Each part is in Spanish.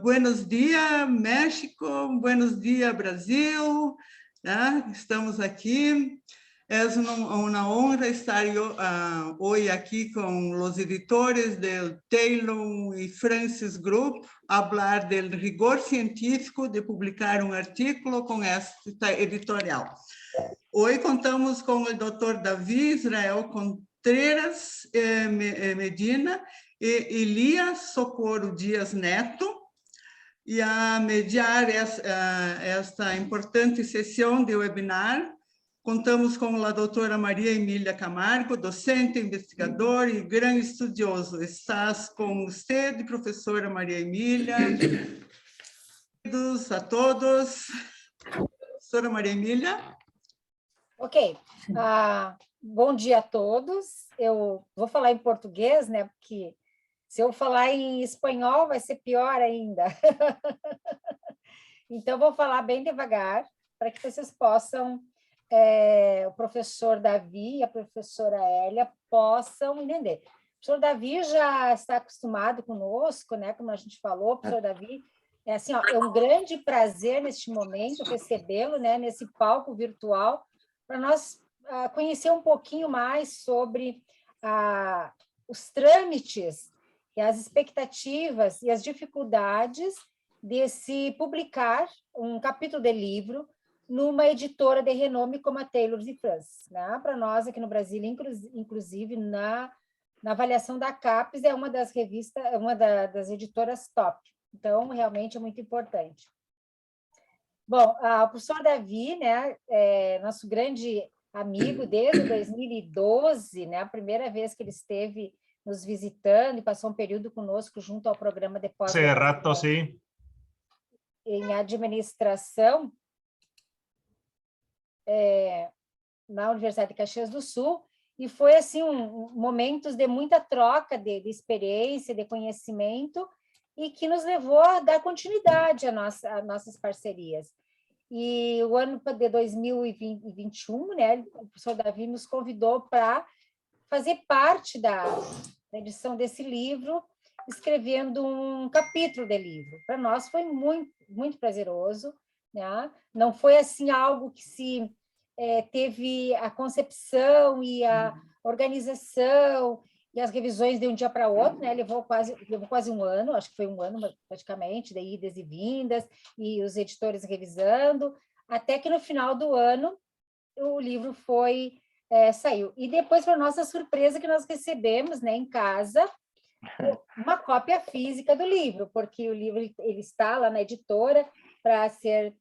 Buenos dias, México, buenos dias, Brasil. Estamos aqui. É uma honra estar hoje aqui com os editores do Taylor e Francis Group, falar do rigor científico de publicar um artigo com esta editorial. Hoje contamos com o Dr. Davi Israel Contreras Medina e Elias Socorro Dias Neto, e a mediar esta importante sessão de webinar, contamos com a doutora Maria Emília Camargo, docente, investigador e grande estudioso. Estás com você, professora Maria Emília. Bem-vindos a todos. Professora Maria Emília. Ok. Bom dia a todos. Eu vou falar em português, né? Porque se eu falar em espanhol vai ser pior ainda. Então, vou falar bem devagar para que vocês possam, o professor Davi e a professora Hélia possam entender. O professor Davi já está acostumado conosco, né? Como a gente falou, o professor Davi, é um grande prazer neste momento recebê-lo, né? Nesse palco virtual, para nós conhecer um pouquinho mais sobre os trâmites e as expectativas e as dificuldades de se publicar um capítulo de livro numa editora de renome como a Taylor & Francis, né? Para nós aqui no Brasil, inclusive na avaliação da CAPES, é uma das revistas, das editoras top. Então, realmente é muito importante. Bom, o professor Davi, né, é nosso grande amigo desde 2012, né, a primeira vez que ele esteve nos visitando e passou um período conosco junto ao programa de pós-graduação em administração na Universidade de Caxias do Sul, e foi assim momentos de muita troca de experiência, de conhecimento, e que nos levou a dar continuidade às nossas parcerias. E o ano de 2021, né, o professor Davi nos convidou para fazer parte da edição desse livro, escrevendo um capítulo de livro. Para nós foi muito, muito prazeroso, né? Não foi assim algo que se teve a concepção e a organização e as revisões de um dia para outro, né? Levou quase um ano, acho que foi um ano praticamente, de idas e vindas, e os editores revisando, até que no final do ano o livro saiu. E depois, para nossa surpresa, que nós recebemos, né, em casa, uma cópia física do livro, porque o livro ele está lá na editora para ser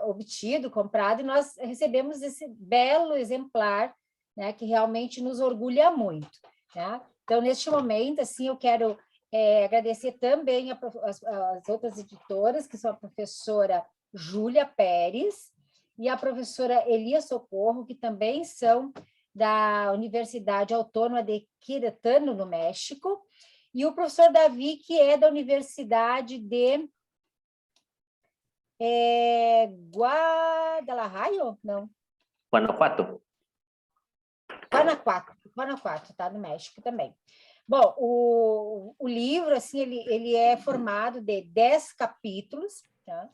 obtido, comprado, e nós recebemos esse belo exemplar, né, que realmente nos orgulha muito, né? Então, neste momento, assim, eu quero agradecer também as outras editoras, que são a professora Júlia Pérez e a professora Elia Socorro, que também são da Universidade Autônoma de Querétaro, no México, e o professor Davi, que é da Universidade de Guadalajara, não? Guanajuato, tá, no México também. Bom, o livro, assim, ele é formado de 10 capítulos, tá?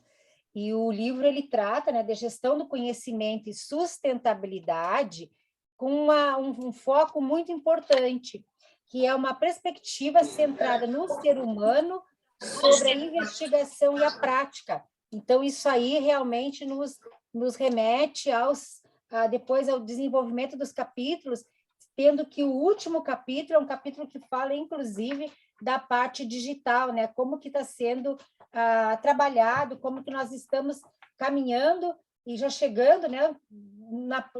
E o livro ele trata, né, de gestão do conhecimento e sustentabilidade com um foco muito importante, que é uma perspectiva centrada no ser humano sobre a investigação e a prática. Então, isso aí realmente nos remete depois ao desenvolvimento dos capítulos, tendo que o último capítulo é um capítulo que fala, inclusive, da parte digital, né? Como que está sendo trabalhado, como que nós estamos caminhando e já chegando, né,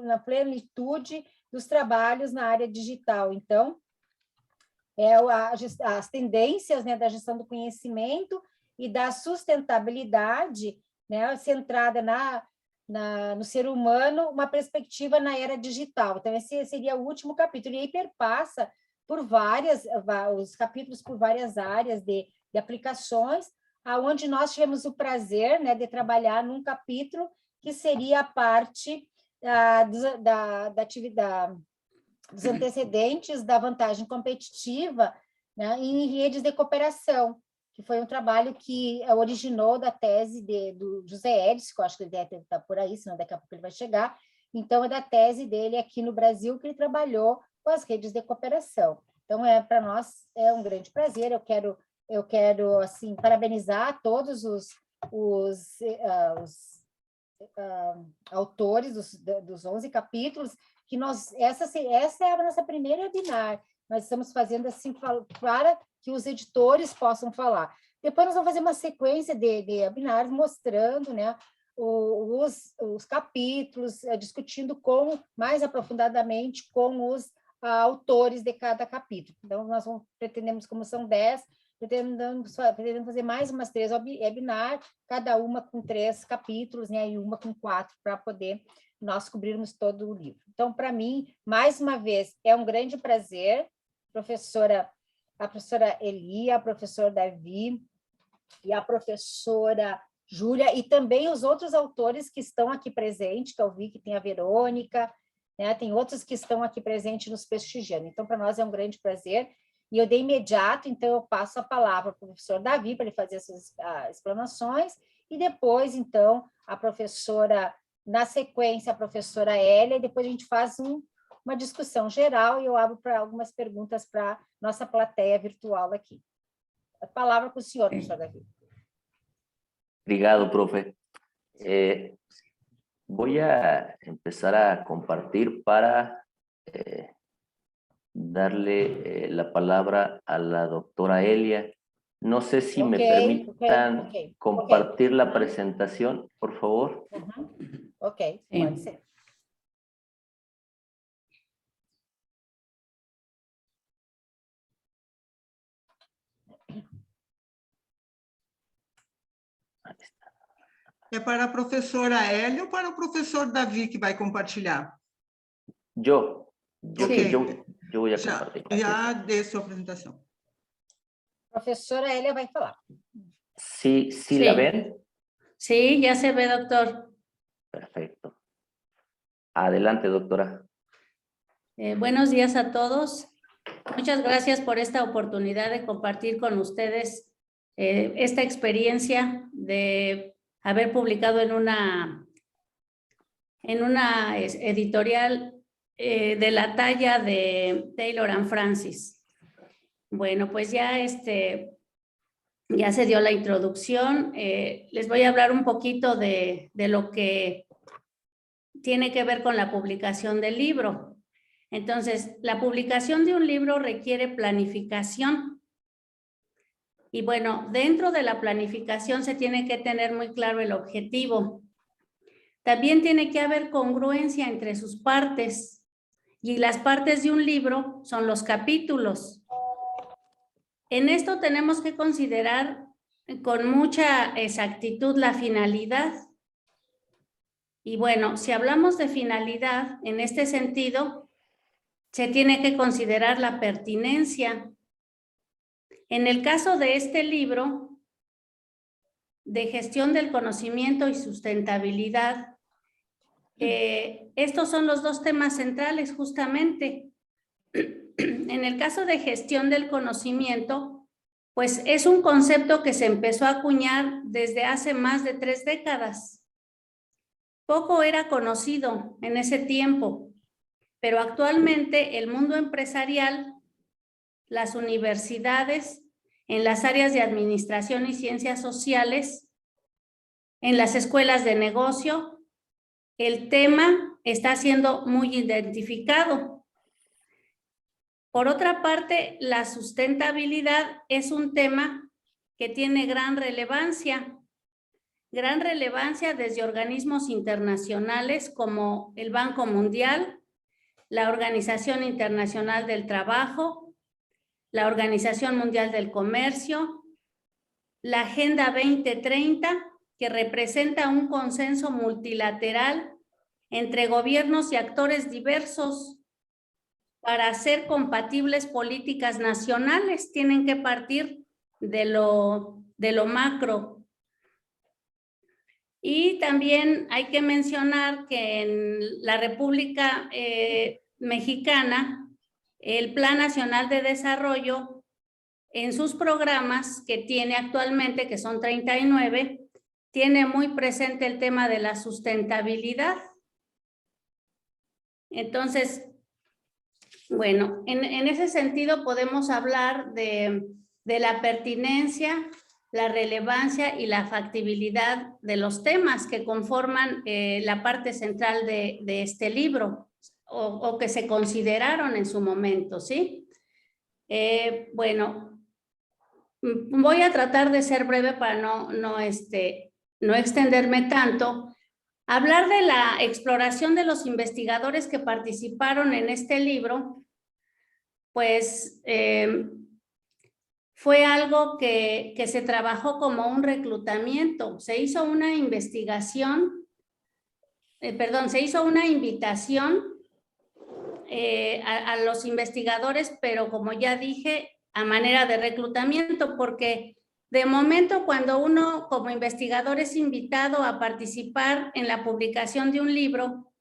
na plenitude dos trabalhos na área digital. Então, as tendências, né, da gestão do conhecimento e da sustentabilidade, né, centrada no ser humano, uma perspectiva na era digital. Então, esse seria o último capítulo, e aí perpassa os capítulos por várias áreas de aplicações, aonde nós tivemos o prazer, né, de trabalhar num capítulo que seria a parte da atividade, dos antecedentes da vantagem competitiva, né, em redes de cooperação, que foi um trabalho que originou da tese do José Edson, que eu acho que ele deve estar por aí, senão daqui a pouco ele vai chegar. Então, é da tese dele aqui no Brasil, que ele trabalhou com as redes de cooperação. Então, para nós é um grande prazer. Eu quero assim, parabenizar todos os autores dos 11 capítulos, que essa é a nossa primeira webinar. Nós estamos fazendo assim para que os editores possam falar. Depois nós vamos fazer uma sequência de webinars mostrando, né, os capítulos, discutindo mais aprofundadamente com os autores de cada capítulo. Então, nós pretendemos, como são 10, pretendemos fazer mais umas 3 webinars, cada uma com 3 capítulos, né, e uma com 4, para poder nós cobrirmos todo o livro. Então, para mim, mais uma vez, é um grande prazer, a professora Elia, a professora Davi e a professora Júlia, e também os outros autores que estão aqui presentes, que eu vi que tem a Verônica, né, tem outros que estão aqui presentes nos prestigiando. Então, para nós é um grande prazer. E eu de imediato, então, eu passo a palavra para o professor Davi, para ele fazer essas explanações, e depois, então, a professora, na sequência, a professora Hélia, e depois a gente faz uma discussão geral, e eu abro para algumas perguntas para nossa plateia virtual aqui. A palavra para o senhor, professor Davi. Obrigado, profe. Voy a empezar a compartir para darle la palabra a la doctora Elia. No sé si me permitan compartir la presentación, por favor. Ok, pode ser. É para a professora Hélia ou para o professor Davi que vai compartilhar? Yo Ok. Yo voy a compartir. Já dê sua apresentação. A professora Hélia vai falar. Sí, ¿la ven? Sí, ya se ve, doctor. Perfecto. Adelante, doctora. Buenos días a todos. Muchas gracias por esta oportunidad de compartir con ustedes esta experiencia de haber publicado en una editorial de la talla de Taylor and Francis. Bueno, pues ya se dio la introducción. Les voy a hablar un poquito de lo que tiene que ver con la publicación del libro. Entonces, la publicación de un libro requiere planificación. Y bueno, dentro de la planificación se tiene que tener muy claro el objetivo. También tiene que haber congruencia entre sus partes. Y las partes de un libro son los capítulos. En esto tenemos que considerar con mucha exactitud la finalidad. Y bueno, si hablamos de finalidad, en este sentido, se tiene que considerar la pertinencia. En el caso de este libro, de gestión del conocimiento y sustentabilidad, estos son los dos temas centrales justamente. En el caso de gestión del conocimiento, pues es un concepto que se empezó a acuñar desde hace más de 3 décadas. Poco era conocido en ese tiempo, pero actualmente el mundo empresarial, las universidades, en las áreas de administración y ciencias sociales, en las escuelas de negocio, el tema está siendo muy identificado. Por otra parte, la sustentabilidad es un tema que tiene gran relevancia desde organismos internacionales como el Banco Mundial, la Organización Internacional del Trabajo, la Organización Mundial del Comercio, la Agenda 2030, que representa un consenso multilateral entre gobiernos y actores diversos para hacer compatibles políticas nacionales. Tienen que partir de lo macro. Y también hay que mencionar que en la República Mexicana, el Plan Nacional de Desarrollo en sus programas que tiene actualmente, que son 39, tiene muy presente el tema de la sustentabilidad. Entonces, bueno, en ese sentido podemos hablar de la pertinencia, la relevancia y la factibilidad de los temas que conforman la parte central de este libro o que se consideraron en su momento, ¿sí? Bueno, voy a tratar de ser breve para no extenderme tanto. Hablar de la exploración de los investigadores que participaron en este libro, pues fue algo que se trabajó como un reclutamiento. Se hizo una investigación, se hizo una invitación a los investigadores, pero como ya dije, a manera de reclutamiento, porque de momento cuando uno como investigador es invitado a participar en la publicación de un libro,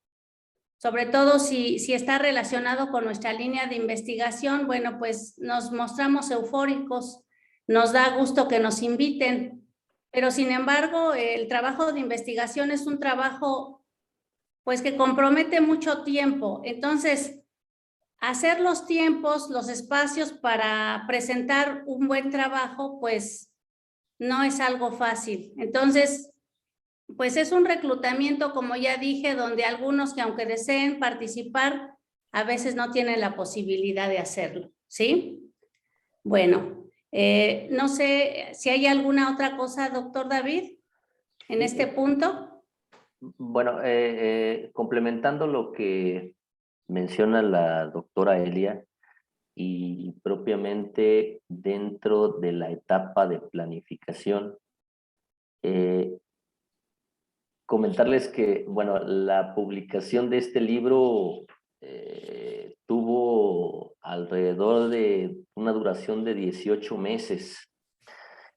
sobre todo si está relacionado con nuestra línea de investigación, bueno, pues nos mostramos eufóricos, nos da gusto que nos inviten, pero sin embargo el trabajo de investigación es un trabajo pues que compromete mucho tiempo. Entonces, hacer los tiempos, los espacios para presentar un buen trabajo, pues no es algo fácil. Entonces, pues es un reclutamiento, como ya dije, donde algunos que aunque deseen participar, a veces no tienen la posibilidad de hacerlo, ¿sí? Bueno, no sé si hay alguna otra cosa, doctor David, en este punto. Bueno, complementando lo que menciona la doctora Elia, y propiamente dentro de la etapa de planificación, comentarles que, bueno, la publicación de este libro tuvo alrededor de una duración de 18 meses.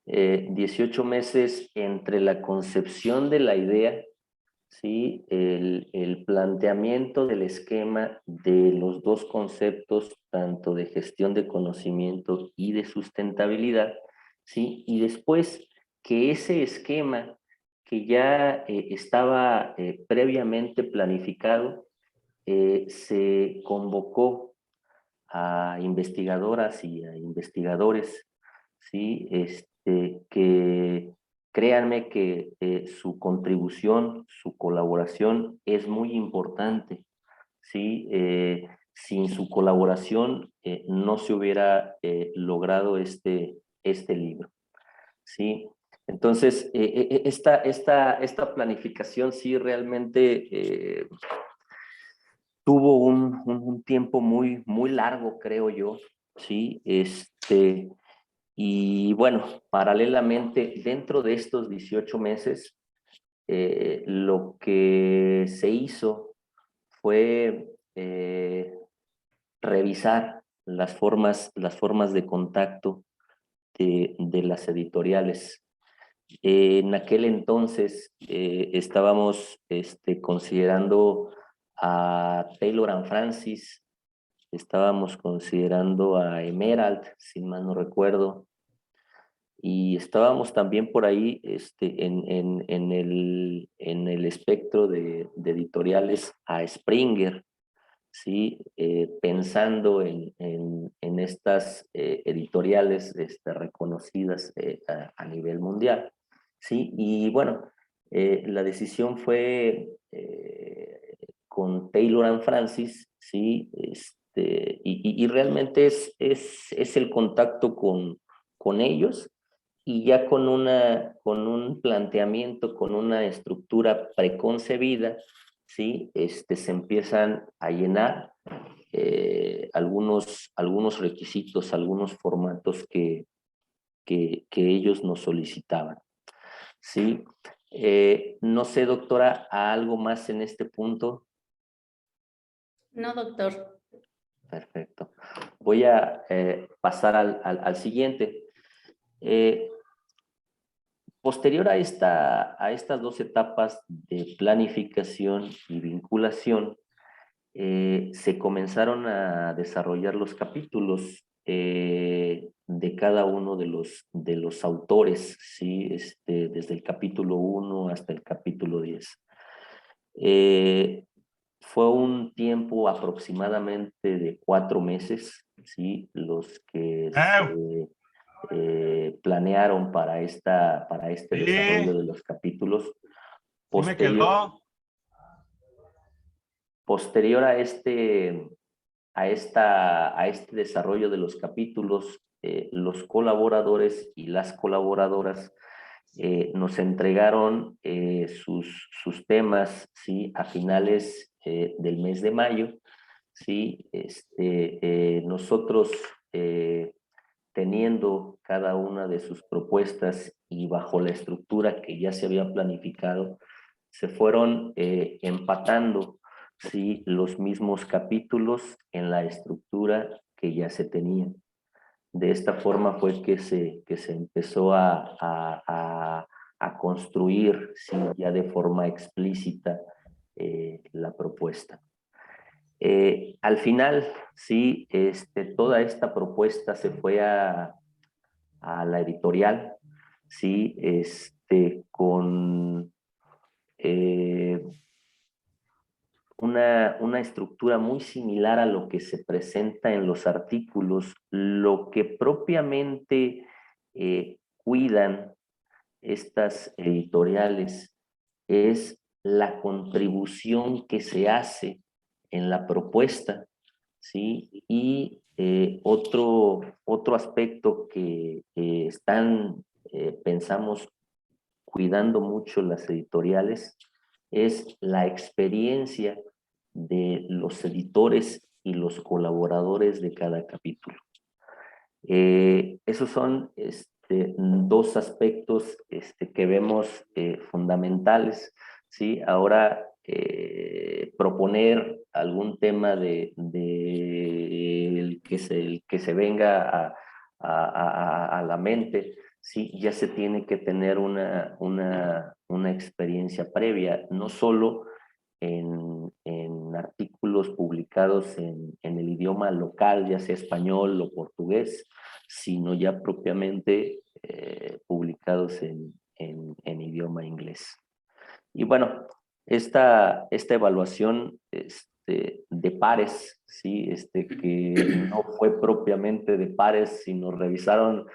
18 meses entre la concepción de la idea, ¿sí? El planteamiento del esquema de los dos conceptos, tanto de gestión de conocimiento y de sustentabilidad, ¿sí? Y después que ese esquema que ya estaba previamente planificado, se convocó a investigadoras y a investigadores, ¿sí? Que créanme que su contribución, su colaboración es muy importante, ¿sí? Sin su colaboración no se hubiera logrado este libro, ¿sí? Entonces, esta planificación sí realmente tuvo un tiempo muy largo, creo yo, ¿sí? Y bueno, paralelamente, dentro de estos 18 meses, lo que se hizo fue revisar las formas de contacto de las editoriales. En aquel entonces estábamos considerando a Taylor and Francis, estábamos considerando a Emerald, si mal no recuerdo, y estábamos también por ahí en el espectro de editoriales a Springer, ¿sí? Pensando en estas editoriales reconocidas a nivel mundial, ¿sí? Y bueno, la decisión fue con Taylor and Francis, ¿sí? Y realmente es el contacto con ellos, y ya con un planteamiento, con una estructura preconcebida, ¿sí? Se empiezan a llenar algunos requisitos, algunos formatos que ellos nos solicitaban, ¿sí? No sé, doctora, ¿algo más en este punto? No, doctor. Perfecto. Voy a pasar al siguiente. Posterior a estas dos etapas de planificación y vinculación, se comenzaron a desarrollar los capítulos de cada uno de los autores, ¿sí? Desde el capítulo 1 hasta el capítulo 10. Fue un tiempo aproximadamente de 4 meses, ¿sí? Los que se planearon para este desarrollo de los capítulos. Posterior a este desarrollo de los capítulos, los colaboradores y las colaboradoras nos entregaron sus temas, ¿sí? A finales del mes de mayo, ¿sí? Nosotros, teniendo cada una de sus propuestas y bajo la estructura que ya se había planificado, se fueron empatando, ¿sí? Los mismos capítulos en la estructura que ya se tenía. De esta forma fue que se empezó a construir, ¿sí? Ya de forma explícita la propuesta. Al final, sí, toda esta propuesta se fue a la editorial, sí, con una estructura muy similar a lo que se presenta en los artículos. Lo que propiamente cuidan estas editoriales es la contribución que se hace en la propuesta, ¿sí? Y otro aspecto que pensamos cuidando mucho las editoriales es la experiencia de los editores y los colaboradores de cada capítulo. Esos son dos aspectos que vemos fundamentales, ¿sí? Ahora, proponer algún tema el que se venga a la mente, sí, ya se tiene que tener una experiencia previa, no solo en artículos publicados en el idioma local, ya sea español o portugués, sino ya propiamente publicados en idioma inglés. Y bueno, esta evaluación de pares, ¿sí? Que no fue propiamente de pares, sino revisaron,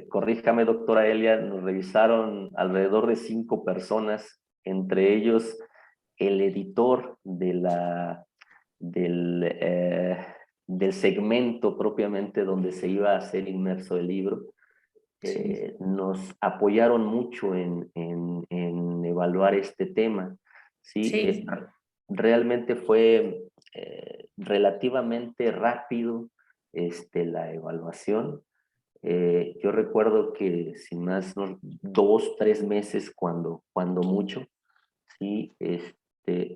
corríjame doctora Elia, nos revisaron alrededor de 5 personas, entre ellos el editor del segmento propiamente donde se iba a hacer inmerso el libro. Nos apoyaron mucho en evaluar este tema, ¿sí? Sí. Realmente fue relativamente rápido la evaluación. Yo recuerdo que sin más, 2, 3 meses cuando mucho, ¿sí?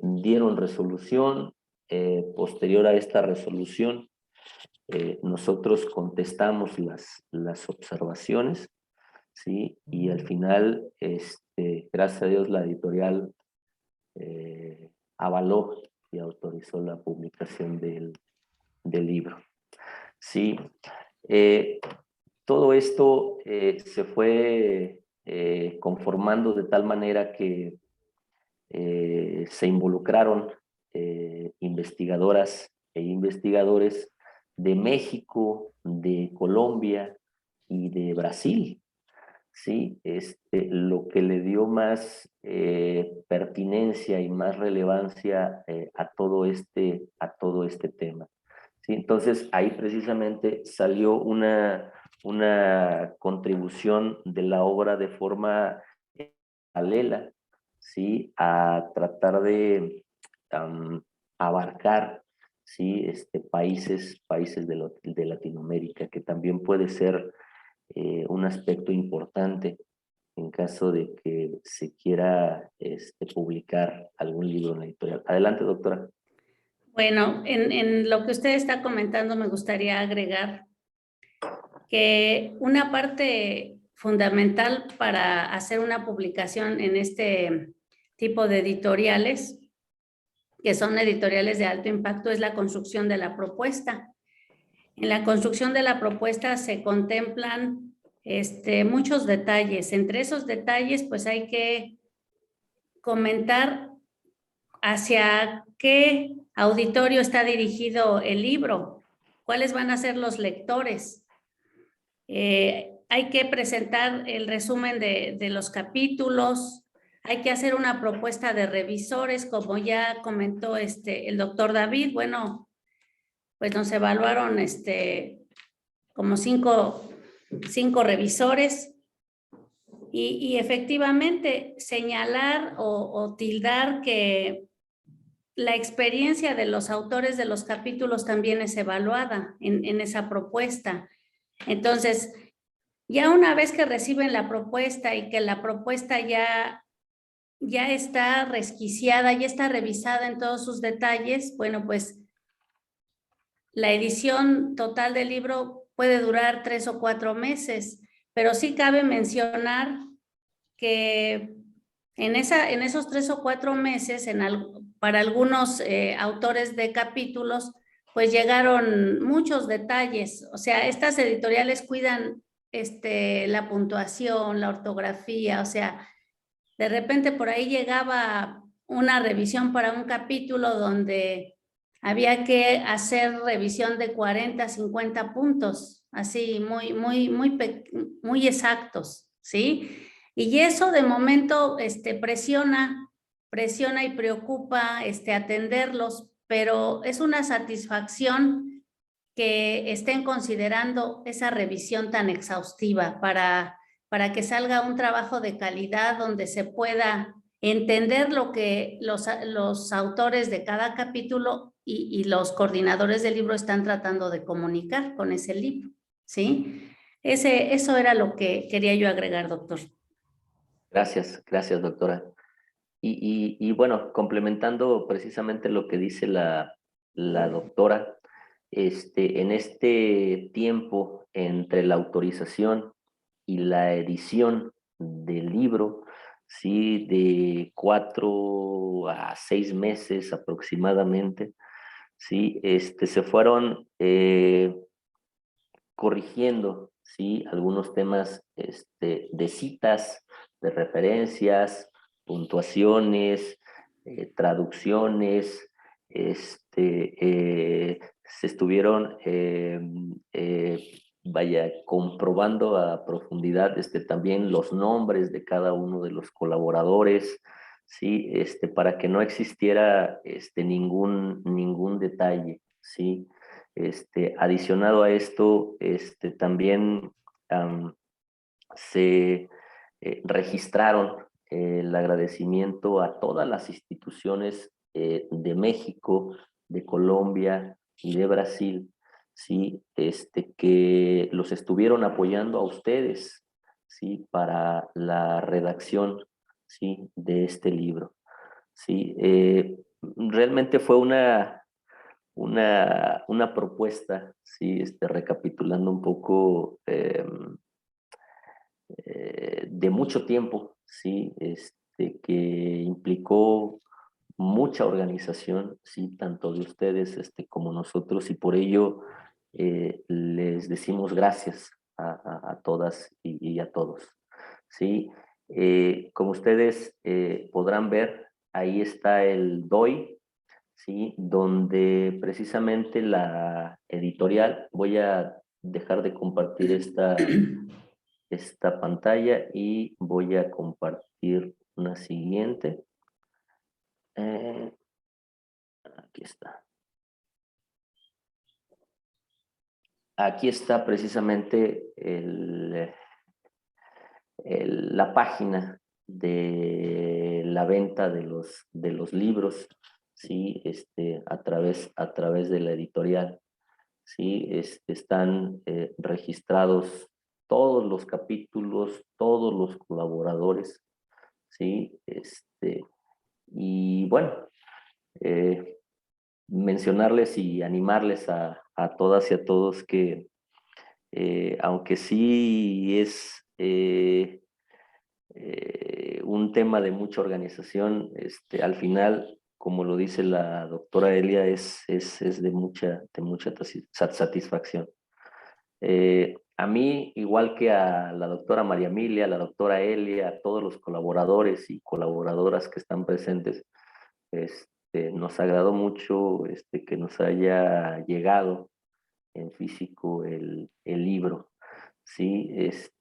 Dieron resolución. Posterior a esta resolución, nosotros contestamos las observaciones, ¿sí? Y al final, gracias a Dios, la editorial avaló y autorizó la publicación del libro, ¿sí? Todo esto se fue conformando de tal manera que se involucraron investigadoras e investigadores de México, de Colombia y de Brasil, ¿sí? Lo que le dio más pertinencia y más relevancia a todo este tema, ¿sí? Entonces, ahí precisamente salió una contribución de la obra de forma paralela, ¿sí? A tratar de abarcar, ¿sí? Países de Latinoamérica, que también puede ser un aspecto importante en caso de que se quiera publicar algún libro en la editorial. Adelante, doctora. Bueno, en lo que usted está comentando me gustaría agregar que una parte fundamental para hacer una publicación en este tipo de editoriales, que son editoriales de alto impacto, es la construcción de la propuesta. En la construcción de la propuesta se contemplan muchos detalles. Entre esos detalles, pues hay que comentar hacia qué auditorio está dirigido el libro, cuáles van a ser los lectores. Hay que presentar el resumen de los capítulos, hay que hacer una propuesta de revisores, como ya comentó el doctor David. Bueno, pues nos evaluaron como cinco revisores y efectivamente señalar o tildar que la experiencia de los autores de los capítulos también es evaluada en esa propuesta. Entonces, ya una vez que reciben la propuesta y que la propuesta ya está resquiciada, ya está revisada en todos sus detalles, bueno, pues la edición total del libro puede durar 3 o 4 meses, pero sí cabe mencionar que en esos 3 o 4 meses, para algunos autores de capítulos, pues llegaron muchos detalles. O sea, estas editoriales cuidan la puntuación, la ortografía, o sea, de repente por ahí llegaba una revisión para un capítulo donde había que hacer revisión de 40, 50 puntos, así muy exactos, ¿sí? Y eso de momento presiona y preocupa atenderlos, pero es una satisfacción que estén considerando esa revisión tan exhaustiva para que salga un trabajo de calidad donde se pueda entender lo que los autores de cada capítulo y los coordinadores del libro están tratando de comunicar con ese libro, ¿sí? Eso era lo que quería yo agregar, doctor. Gracias, doctora. Y bueno, complementando precisamente lo que dice la doctora, en este tiempo entre la autorización y la edición del libro, sí, de 4 a 6 meses aproximadamente, sí, se fueron corrigiendo, sí, algunos temas de citas, de referencias, puntuaciones, traducciones, se estuvieron comprobando a profundidad también los nombres de cada uno de los colaboradores, ¿sí? Para que no existiera ningún detalle, ¿sí? Adicionado a esto, también se registraron el agradecimiento a todas las instituciones de México, de Colombia y de Brasil, ¿sí? Que los estuvieron apoyando a ustedes, ¿sí? Para la redacción, ¿sí? De este libro, ¿sí? Realmente fue una propuesta, ¿sí? Recapitulando un poco, de mucho tiempo, ¿sí? Que implicó mucha organización, ¿sí? Tanto de ustedes como nosotros, y por ello les decimos gracias a todas y a todos, ¿sí? Como ustedes podrán ver, ahí está el DOI, ¿sí? Donde precisamente la editorial, voy a dejar de compartir esta pantalla y voy a compartir una siguiente. Aquí está. Aquí está precisamente la página de la venta de los libros, ¿sí? A través de la editorial, ¿sí? Están registrados todos los capítulos, todos los colaboradores, ¿sí? Y bueno, mencionarles y animarles a todas y a todos que aunque sí es un tema de mucha organización, al final como lo dice la doctora Elia, es de mucha satisfacción. A mí, igual que a la doctora María Emilia, a la doctora Elia, a todos los colaboradores y colaboradoras que están presentes, nos agradó mucho que nos haya llegado en físico el libro. Sí,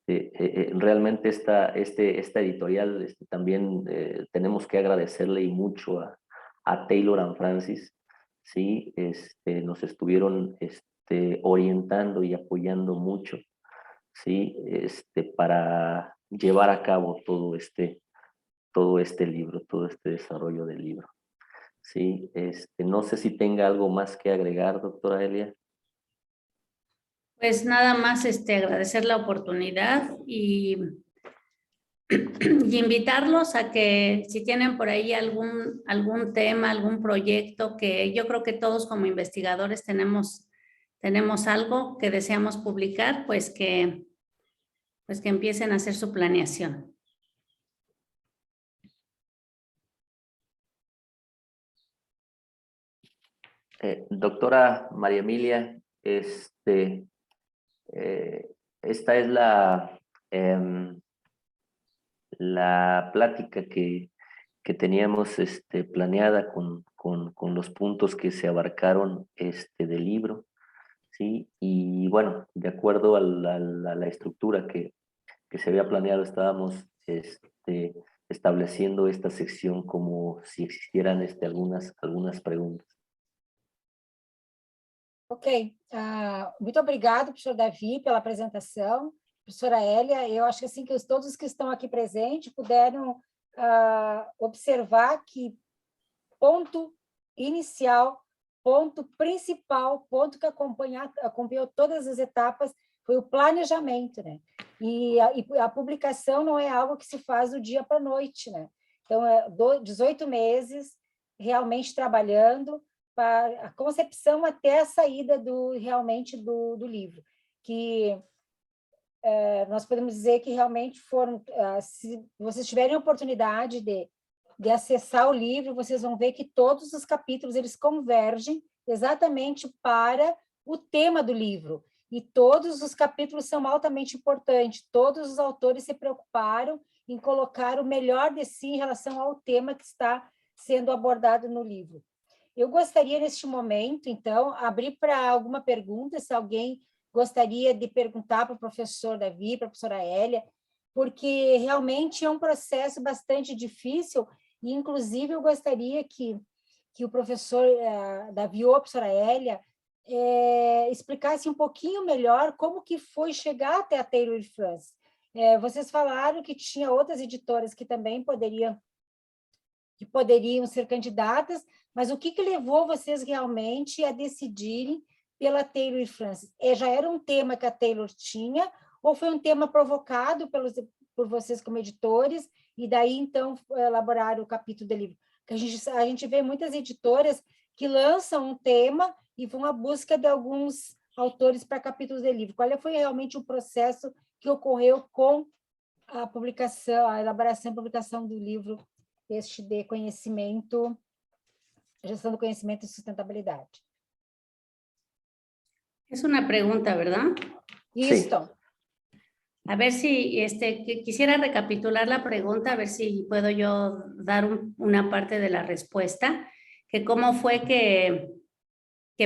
realmente esta editorial también tenemos que agradecerle y mucho a Taylor and Francis. Sí, nos estuvieron orientando y apoyando mucho, sí, para llevar a cabo todo este libro, todo este desarrollo del libro. Sí, no sé si tenga algo más que agregar, doctora Elia. Pues nada más agradecer la oportunidad y invitarlos a que si tienen por ahí algún tema, algún proyecto, que yo creo que todos como investigadores tenemos algo que deseamos publicar, pues que empiecen a hacer su planeación. Doctora María Emilia, esta es la plática que teníamos planeada con los puntos que se abarcaron del libro, ¿sí? Y bueno, de acuerdo a la estructura que se había planeado, estábamos estableciendo esta sección como si existieran algunas preguntas. Ok, muito obrigada, professor Davi, pela apresentação. Professora Elia, eu acho que assim que todos que estão aqui presentes puderam observar que ponto inicial, ponto principal, ponto que acompanhou todas as etapas foi o planejamento, né? E a publicação não é algo que se faz do dia para a noite, né? Então, 18 meses realmente trabalhando para a concepção até a saída do livro, que nós podemos dizer que realmente foram, se vocês tiverem a oportunidade de acessar o livro, vocês vão ver que todos os capítulos eles convergem exatamente para o tema do livro, e todos os capítulos são altamente importantes, todos os autores se preocuparam em colocar o melhor de si em relação ao tema que está sendo abordado no livro. Eu gostaria, neste momento, então, abrir para alguma pergunta, se alguém gostaria de perguntar para o professor Davi, para a professora Elia, porque realmente é um processo bastante difícil, e, inclusive, eu gostaria que o professor Davi ou a professora Elia explicasse um pouquinho melhor como que foi chegar até a Taylor e Francis. Vocês falaram que tinha outras editoras que também poderiam ser candidatas, mas o que levou vocês realmente a decidirem pela Taylor e Francis? Já era um tema que a Taylor tinha, ou foi um tema provocado por vocês como editores, e daí, então, elaboraram o capítulo do livro? Porque a gente vê muitas editoras que lançam um tema e vão à busca de alguns autores para capítulos do livro. Qual foi realmente o processo que ocorreu com a publicação, a elaboração e publicação do livro de conhecimento, gestão do conhecimento e sustentabilidade? Es una pregunta, ¿verdad? Listo. Sí. A ver si quisiera recapitular la pregunta, a ver si puedo yo dar una parte de la respuesta, que cómo fue que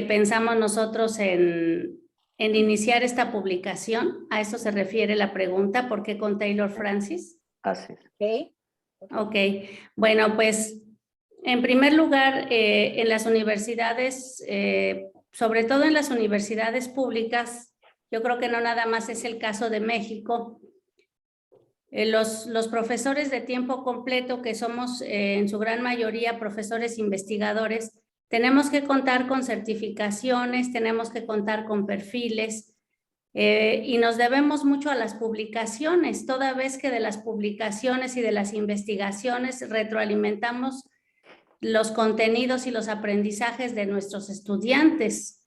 pensamos nosotros en iniciar esta publicación. A eso se refiere la pregunta, ¿por qué con Taylor Francis? Así es. Okay. Ok, bueno, pues en primer lugar, en las universidades, sobre todo en las universidades públicas, yo creo que no nada más es el caso de México, los profesores de tiempo completo, que somos en su gran mayoría profesores investigadores, tenemos que contar con certificaciones, tenemos que contar con perfiles, y nos debemos mucho a las publicaciones, toda vez que de las publicaciones y de las investigaciones retroalimentamos los contenidos y los aprendizajes de nuestros estudiantes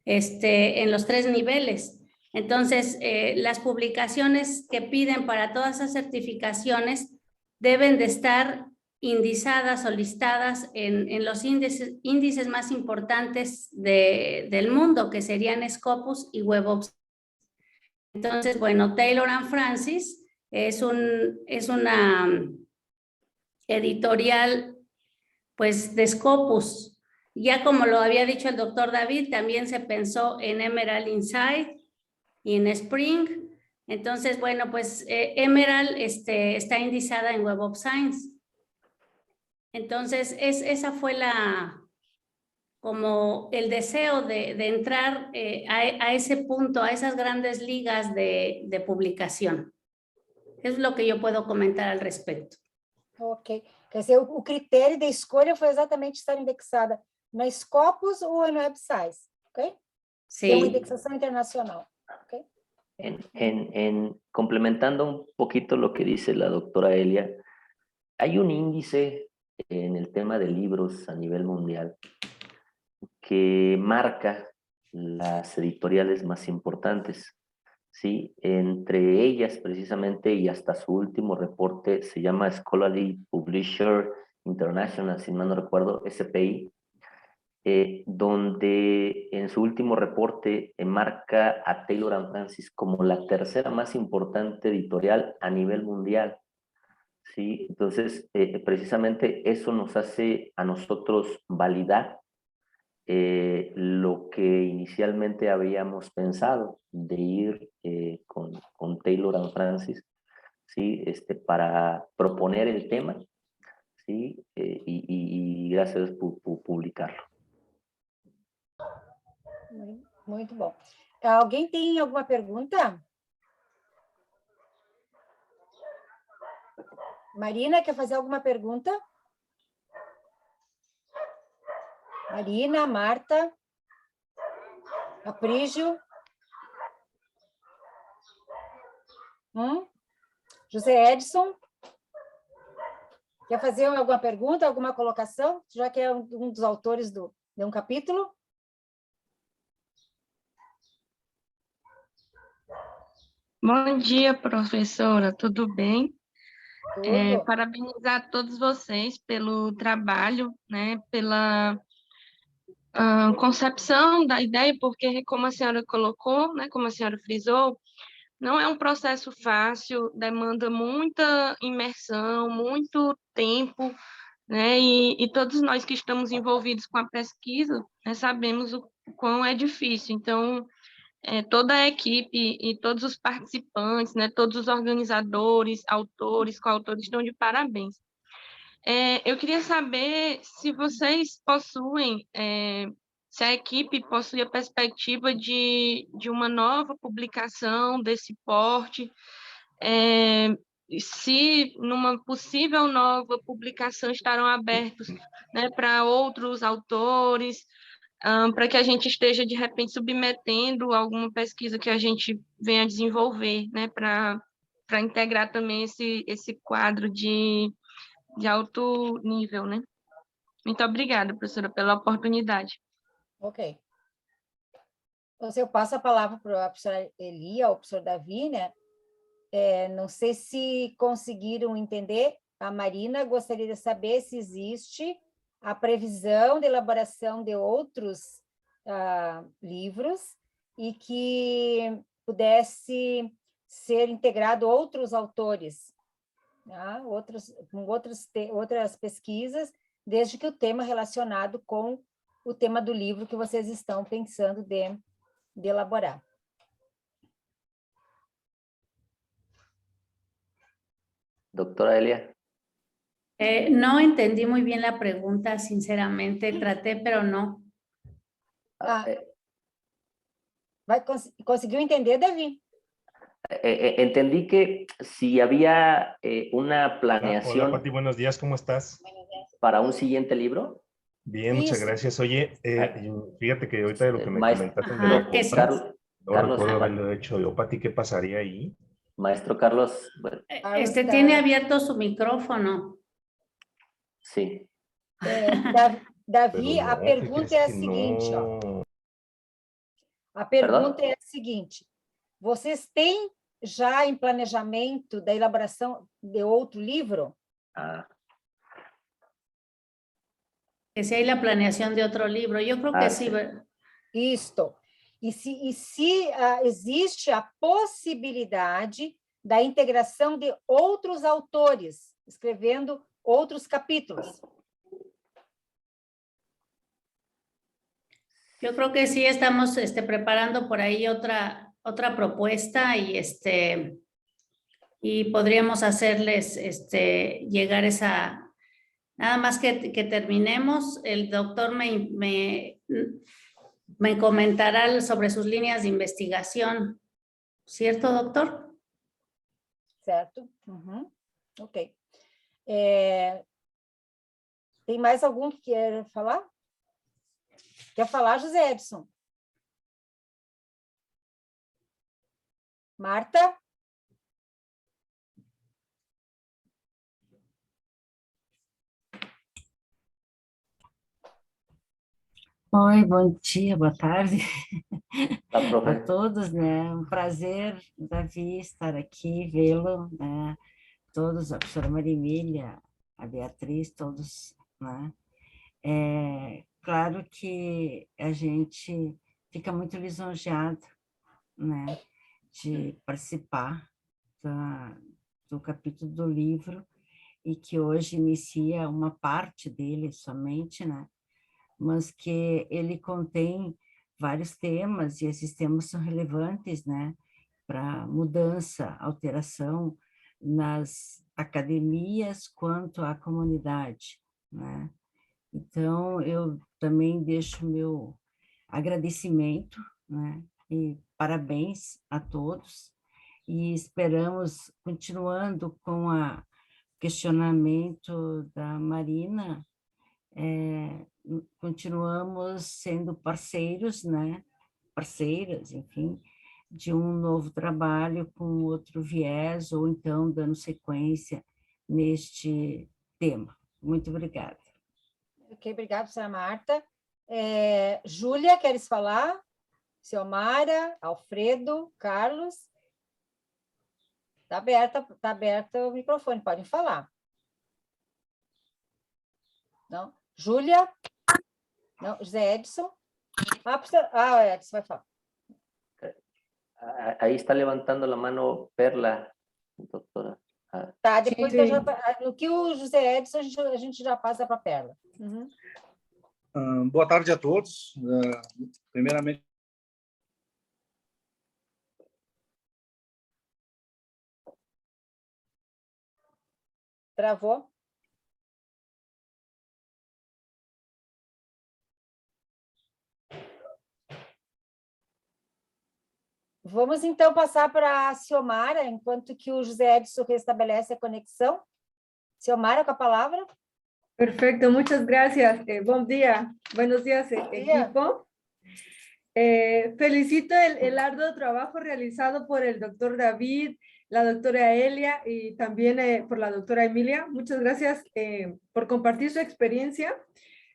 en los 3 niveles. Entonces, las publicaciones que piden para todas esas certificaciones deben de estar indizadas o listadas en los índices más importantes del mundo, que serían Scopus y Web of Science. Entonces, bueno, Taylor and Francis es una editorial, pues, de Scopus. Ya como lo había dicho el doctor David, también se pensó en Emerald Insight y en Spring. Entonces, bueno, pues Emerald está indizada en Web of Science. Entonces, esa fue como el deseo de entrar a ese punto, a esas grandes ligas de publicación. Es lo que yo puedo comentar al respecto. Ok. Quer dizer, o critério de escolha foi exatamente estar indexada na Scopus ou no Web Science, ok? Sí. Tem uma indexação internacional, ok? Complementando un poquito lo que dice la doctora Elia, hay un índice en el tema de libros a nivel mundial que marca las editoriales más importantes, ¿sí? Entre ellas, precisamente, y hasta su último reporte, se llama Scholarly Publisher International, si mal no recuerdo, SPI, donde en su último reporte marca a Taylor and Francis como la tercera más importante editorial a nivel mundial. ¿Sí? Entonces, precisamente eso nos hace a nosotros validar lo que inicialmente habíamos pensado de ir con Taylor and Francis, ¿sí? Para proponer el tema, ¿sí? Y gracias por publicarlo. Muito bom. Alguém tem alguma pergunta? Marina, quer fazer alguma pergunta? Marina, Marta, Aprígio, José Edson, quer fazer alguma pergunta, alguma colocação, já que é um dos autores de um capítulo? Bom dia, professora, tudo bem? Tudo. Parabenizar a todos vocês pelo trabalho, né, pela concepção da ideia, porque, como a senhora colocou, né, como a senhora frisou, não é um processo fácil, demanda muita imersão, muito tempo, né, e todos nós que estamos envolvidos com a pesquisa, né, sabemos o quão é difícil. Então, toda a equipe e todos os participantes, né, todos os organizadores, autores, coautores estão de parabéns. Eu queria saber se vocês possuem, se a equipe possui a perspectiva de uma nova publicação desse porte, se numa possível nova publicação estarão abertos, né, para outros autores, para que a gente esteja, de repente, submetendo alguma pesquisa que a gente venha desenvolver, né, para integrar também esse quadro de alto nível, né? Muito obrigada, professora, pela oportunidade. Ok. Então, eu passo a palavra para a professora Elia ou o professor Davi, né? Não sei se conseguiram entender. A Marina gostaria de saber se existe a previsão de elaboração de outros livros e que pudesse ser integrado outros autores, né? outras pesquisas, desde que o tema relacionado com o tema do livro que vocês estão pensando de elaborar. Doctora Elia. No entendí muy bien la pregunta, sinceramente, traté, pero no. ¿Conseguiu entender, Davi? Entendí que si había una planeación. Hola, Pati, buenos días, ¿cómo estás? ¿Para un siguiente libro? Bien, muchas gracias. Oye, fíjate que ahorita de lo que me comentaste de la compra, no recuerdo haberlo hecho yo. Pati, ¿qué pasaría ahí? Maestro Carlos. Bueno. Tiene abierto su micrófono. Sí. Davi, a pergunta é a seguinte, ó. A pergunta é a seguinte: vocês têm já em planejamento da elaboração de outro livro? Que si hay la planeación de otro libro. Yo creo que sí. Isto. E se existe a possibilidade da integração de outros autores, escrevendo outros capítulos. Yo creo que sí estamos preparando por ahí otra propuesta y podríamos hacerles llegar esa... Nada más que terminemos, el doctor me comentará sobre sus líneas de investigación. ¿Cierto, doctor? Certo. Ok. Tem mais algum que quer falar? Quer falar, José Edson? Marta? Oi, bom dia, boa tarde a todos, né? Um prazer, Davi, estar aqui, vê-lo, né? Todos, a professora Marimília, a Beatriz, todos, né? Claro que a gente fica muito lisonjeado, né? De participar do capítulo do livro e que hoje inicia uma parte dele somente, né? Mas que ele contém vários temas, e esses temas são relevantes, né, para mudança, alteração nas academias quanto à comunidade, né. Então, eu também deixo meu agradecimento, né, e parabéns a todos, e esperamos, continuando com o questionamento da Marina, continuamos sendo parceiros, né? Parceiras, enfim, de um novo trabalho com outro viés, ou então dando sequência neste tema. Muito obrigada. Ok, obrigada, professora Marta. Júlia, queres falar? Ciomara, Alfredo, Carlos? Está aberto o microfone, podem falar. Não? Júlia? Não, José Edson? Edson vai falar. Ahí está levantando la mano Perla, doctora. Tá, depois no que o José Edson, a gente já passa para a Perla. Boa tarde a todos. Primeiramente, Travou? Vamos, então, passar para a Ciomara, enquanto que o José Edson restabelece a conexão. Ciomara, com a palavra. Perfecto, muchas gracias. Buen día. Buenos días, equipo. Felicito el arduo trabajo realizado por el doctor David, la doctora Elia y también por la doctora Emilia. Muchas gracias por compartir su experiencia,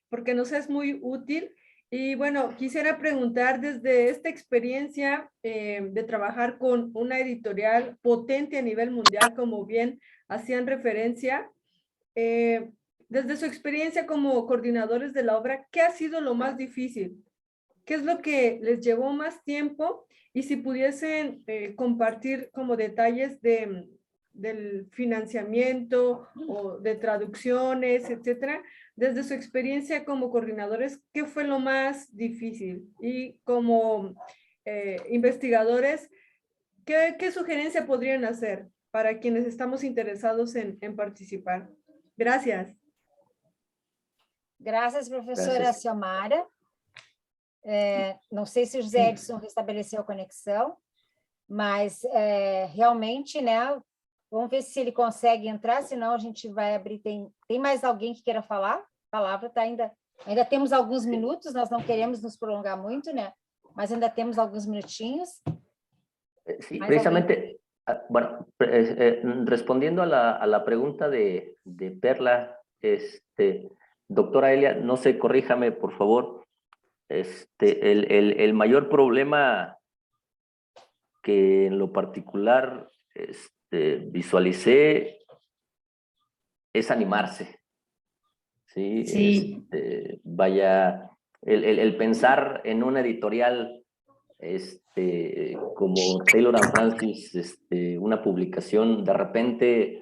porque nos es muy útil. Y bueno, quisiera preguntar desde esta experiencia de trabajar con una editorial potente a nivel mundial, como bien hacían referencia, desde su experiencia como coordinadores de la obra, ¿qué ha sido lo más difícil? ¿Qué es lo que les llevó más tiempo? Y si pudiesen compartir como detalles del financiamiento o de traducciones, etcétera, desde su experiencia como coordinadores, ¿qué fue lo más difícil? Y como investigadores, ¿qué sugerencia podrían hacer para quienes estamos interesados en participar? Gracias. Graças, professora Ciomara. Não sei se o José Edson restabeleceu a conexão, mas realmente, né? Vamos ver se ele consegue entrar, senão a gente vai abrir. Tem mais alguém que queira falar? A palavra está ainda temos alguns minutos, nós não queremos nos prolongar muito, né? Mas ainda temos alguns minutinhos. Sí, precisamente, bueno, respondiendo a la pregunta de Perla, doctora Elia, no sé, corríjame, por favor. El mayor problema que en lo particular visualicé es animarse, ¿sí? Sí. Vaya, el pensar en una editorial como Taylor & Francis, una publicación, de repente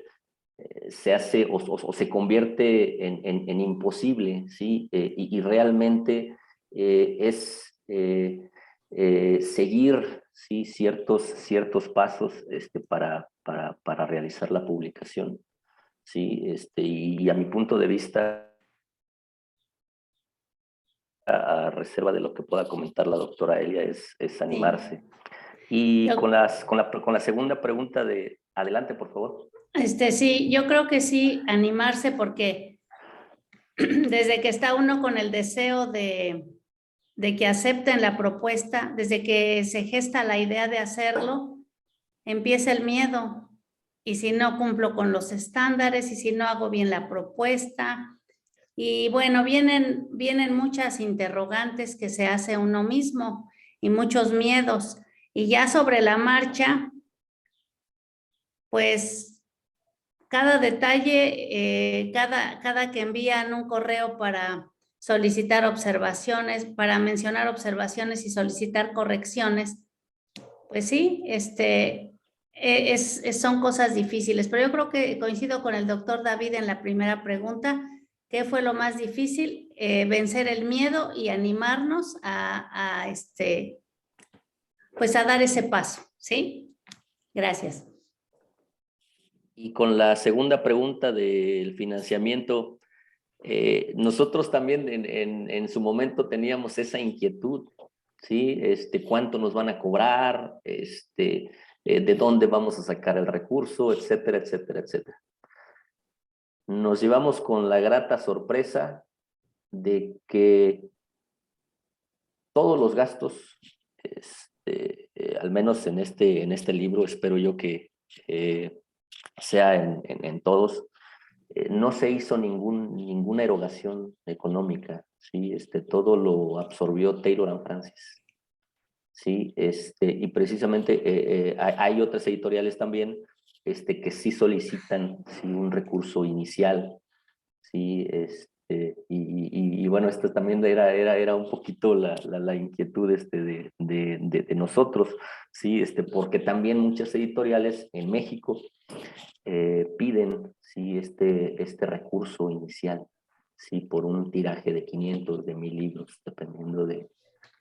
se hace o se convierte en imposible, ¿sí? Y realmente es seguir, ¿sí? ciertos pasos para realizar la publicación, ¿sí? Y a mi punto de vista, a reserva de lo que pueda comentar la doctora Elia, es animarse. Sí. Y con la segunda pregunta adelante, por favor. Sí, yo creo que sí, animarse, porque desde que está uno con el deseo de que acepten la propuesta, desde que se gesta la idea de hacerlo, empieza el miedo. Y si no cumplo con los estándares, y si no hago bien la propuesta, y bueno, vienen muchas interrogantes que se hace uno mismo y muchos miedos. Y ya sobre la marcha, pues cada detalle, cada que envían un correo para solicitar observaciones, para mencionar observaciones y solicitar correcciones, pues sí, son cosas difíciles. Pero yo creo que coincido con el doctor David en la primera pregunta. ¿Qué fue lo más difícil? Vencer el miedo y animarnos pues a dar ese paso, ¿sí? Gracias. Y con la segunda pregunta del financiamiento, nosotros también en su momento teníamos esa inquietud, ¿sí? ¿Cuánto nos van a cobrar? ¿De dónde vamos a sacar el recurso? Etcétera, etcétera, etcétera. Nos llevamos con la grata sorpresa de que todos los gastos, al menos en este libro, espero yo que sea en todos, no se hizo ninguna erogación económica, ¿sí? Todo lo absorbió Taylor & Francis, ¿sí? Y precisamente hay otras editoriales también que sí solicitan, ¿sí? Un recurso inicial, ¿sí? Y bueno, esto también era un poquito la inquietud de nosotros, ¿sí? Porque también muchas editoriales en México piden, ¿sí? este recurso inicial, ¿sí? Por un tiraje de 500, de 1000 libros, dependiendo de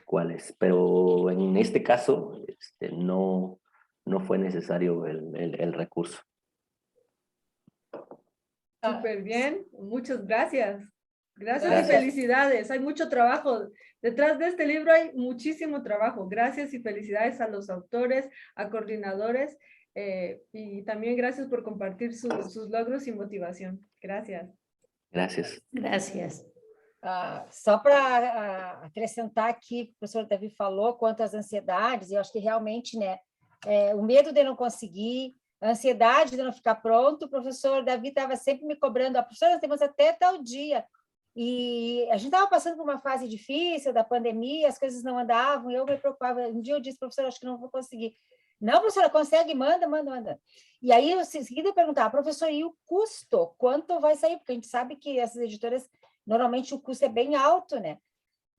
cuáles. Pero en este caso no fue necesario el recurso. Súper bien, muchas gracias. Gracias y felicidades. Hay mucho trabajo. Detrás de este libro hay muchísimo trabajo. Gracias y felicidades a los autores, a coordinadores, y también gracias por compartir sus logros y motivación. Gracias. Gracias. Gracias. Só para acrescentar aqui, o professor Davi falou quanto às ansiedades, eu acho que realmente, né, o medo de não conseguir, a ansiedade de não ficar pronto, o professor Davi estava sempre me cobrando, a professora, nós temos até tal dia, e a gente estava passando por uma fase difícil da pandemia, as coisas não andavam, e eu me preocupava. Um dia eu disse, professora, acho que não vou conseguir. Não, professora, consegue? Manda. E aí, eu seguida perguntava, professor, e o custo? Quanto vai sair? Porque a gente sabe que essas editoras, normalmente o custo é bem alto, né?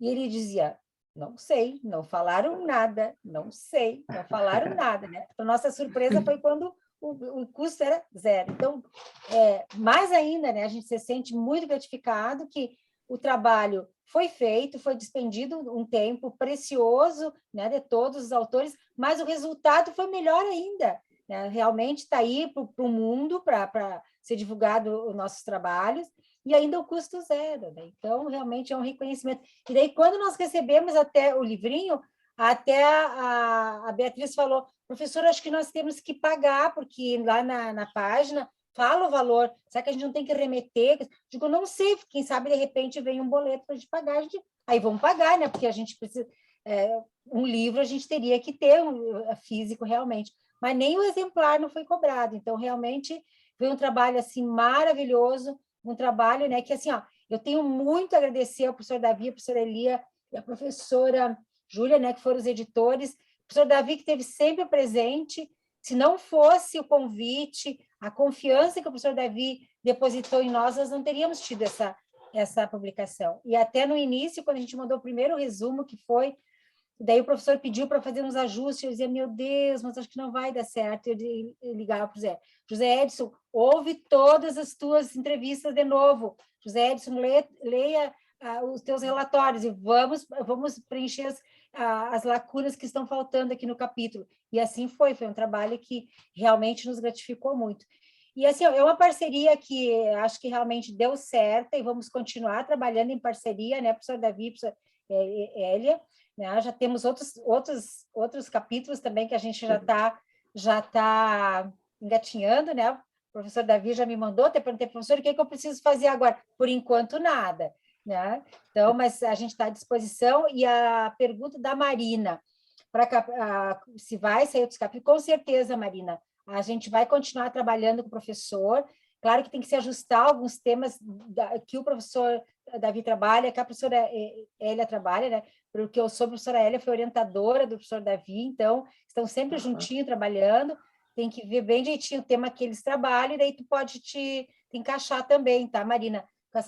E ele dizia, não sei, não falaram nada, não sei, não falaram nada, né? A nossa surpresa foi quando o custo era zero. Então, mais ainda, né, a gente se sente muito gratificado que o trabalho foi feito, foi despendido um tempo precioso, né, de todos os autores, mas o resultado foi melhor ainda, né? Realmente está aí para o mundo, para ser divulgado os nossos trabalhos, e ainda o custo zero, né? Então, realmente é um reconhecimento. E daí, quando nós recebemos até o livrinho, até a Beatriz falou, professora, acho que nós temos que pagar, porque lá na página fala o valor, será que a gente não tem que remeter? Digo, não sei, quem sabe de repente vem um boleto para a gente pagar, aí vamos pagar, né? Porque a gente precisa, um livro a gente teria que ter físico realmente, mas nem o exemplar não foi cobrado, então realmente foi um trabalho assim maravilhoso, um trabalho, né, que assim, ó, eu tenho muito a agradecer ao professor Davi, a professora Elia e a professora Júlia, né, que foram os editores, o professor Davi que esteve sempre presente. Se não fosse o convite, a confiança que o professor Davi depositou em nós, nós não teríamos tido essa publicação. E até no início, quando a gente mandou o primeiro resumo, que foi, daí o professor pediu para fazer uns ajustes, eu dizia, meu Deus, mas acho que não vai dar certo. Eu ligava para o José. José Edson, ouve todas as tuas entrevistas de novo. José Edson, leia os teus relatórios e vamos preencher as lacunas que estão faltando aqui no capítulo. E assim foi um trabalho que realmente nos gratificou muito. E assim, é uma parceria que acho que realmente deu certo e vamos continuar trabalhando em parceria, né, professor Davi, professor Hélia, né? Já temos outros capítulos também que a gente já tá engatinhando, né? O professor Davi já me mandou, até perguntei, professor, o que é que eu preciso fazer agora? Por enquanto, nada, né? Então, mas a gente está à disposição. E a pergunta da Marina, se vai sair outros capítulos, com certeza, Marina, a gente vai continuar trabalhando com o professor. Claro que tem que se ajustar alguns temas que o professor Davi trabalha, que a professora Hélia trabalha, né? Porque eu sou a professora Hélia, foi orientadora do professor Davi, então estão sempre juntinho trabalhando. Tem que ver bem direitinho o tema que eles trabalham, e daí tu pode te encaixar também, tá, Marina?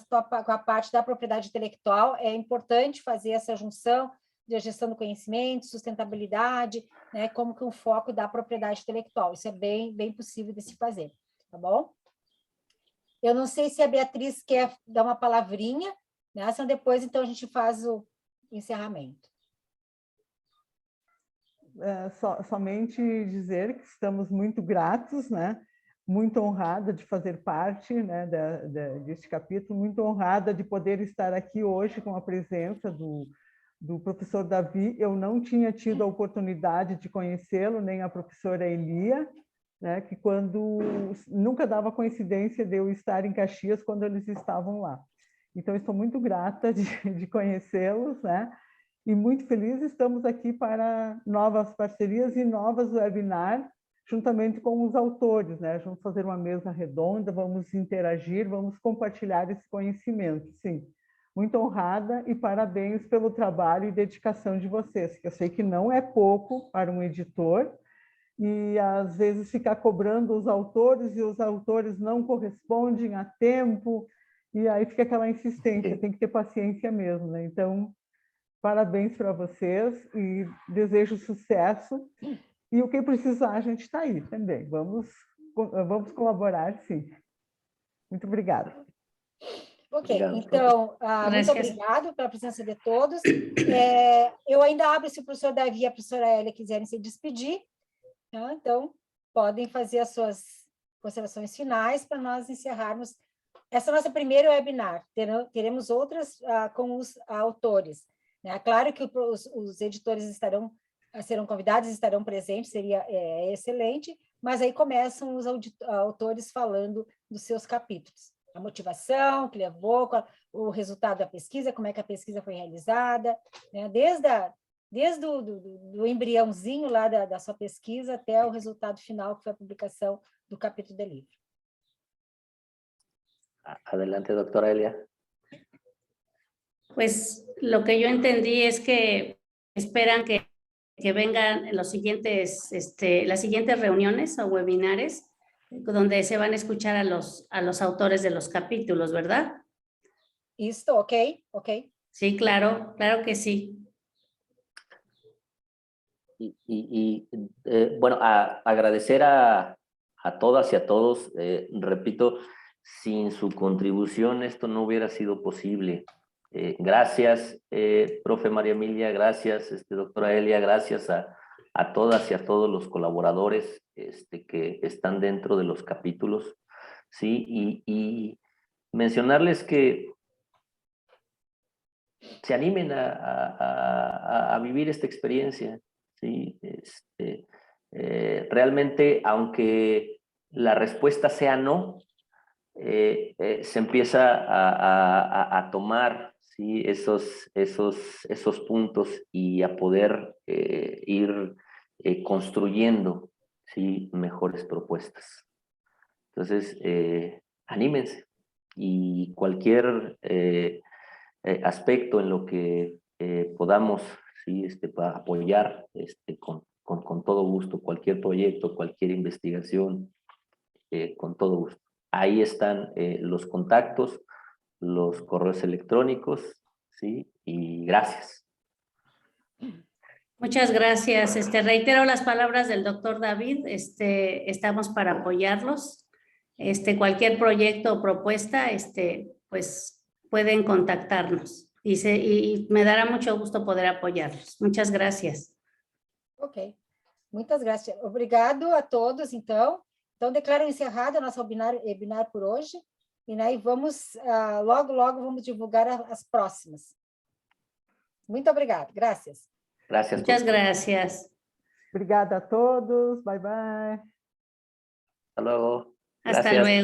Com a parte da propriedade intelectual, é importante fazer essa junção de gestão do conhecimento, sustentabilidade, né, como que um foco da propriedade intelectual. Isso é bem possível de se fazer, tá bom? Eu não sei se a Beatriz quer dar uma palavrinha, né? Senão depois, então, a gente faz o encerramento. Somente dizer que estamos muito gratos, né? Muito honrada de fazer parte, né, deste capítulo, muito honrada de poder estar aqui hoje com a presença do professor Davi. Eu não tinha tido a oportunidade de conhecê-lo, nem a professora Elia, né, que nunca dava coincidência de eu estar em Caxias quando eles estavam lá. Então, estou muito grata de conhecê-los, né? E muito feliz, estamos aqui para novas parcerias e novas webinars, juntamente com os autores, né? Vamos fazer uma mesa redonda, vamos interagir, vamos compartilhar esse conhecimento, sim. Muito honrada e parabéns pelo trabalho e dedicação de vocês, que eu sei que não é pouco para um editor, e às vezes ficar cobrando os autores e os autores não correspondem a tempo, e aí fica aquela insistência, tem que ter paciência mesmo, né? Então, parabéns para vocês e desejo sucesso. E o que precisar, a gente está aí também. Vamos colaborar, sim. Muito obrigada. Ok, então, muito obrigado pela presença de todos. Eu ainda abro se o professor Davi e a professora Hélia quiserem se despedir. Então, podem fazer as suas considerações finais para nós encerrarmos essa nossa primeira webinar. Teremos outras com os autores, né? Claro que os editores serão convidados, estarão presentes, seria excelente, mas aí começam os autores falando dos seus capítulos. A motivação que levou, o resultado da pesquisa, como é que a pesquisa foi realizada, né? Desde o embriãozinho lá da sua pesquisa até o resultado final, que foi a publicação do capítulo do livro. Adelante, doctora Elia. Pues lo que yo entendí es que esperan que vengan las siguientes reuniones o webinares donde se van a escuchar a los autores de los capítulos, ¿verdad? ¿Listo? Ok. Sí, claro que sí. Bueno, agradecer a todas y a todos, repito, sin su contribución esto no hubiera sido posible. Gracias, profe María Emilia, gracias, doctora Elia, gracias a todas y a todos los colaboradores que están dentro de los capítulos, ¿sí? Y mencionarles que se animen a vivir esta experiencia, ¿sí? Realmente, aunque la respuesta sea no, se empieza a tomar, ¿sí? esos puntos y a poder ir construyendo, ¿sí? mejores propuestas. Entonces, anímense, y cualquier aspecto en lo que podamos, ¿sí? Para apoyar con todo gusto, cualquier proyecto, cualquier investigación, con todo gusto. Ahí están los contactos los correos electrónicos, ¿sí? Y gracias. Muchas gracias. Reitero las palabras del doctor David. Estamos para apoyarlos. Cualquier proyecto o propuesta, pues pueden contactarnos. Y me dará mucho gusto poder apoyarlos. Muchas gracias. Ok. Muitas graças. Obrigado a todos, então. Então, declaro encerrada a nossa webinar por hoje. E vamos, logo, logo, vamos divulgar as próximas. Muito obrigada. Graças. Gracias. Muchas gracias. Obrigada a todos. Bye, bye. Hasta luego. Hasta Gracias. luego.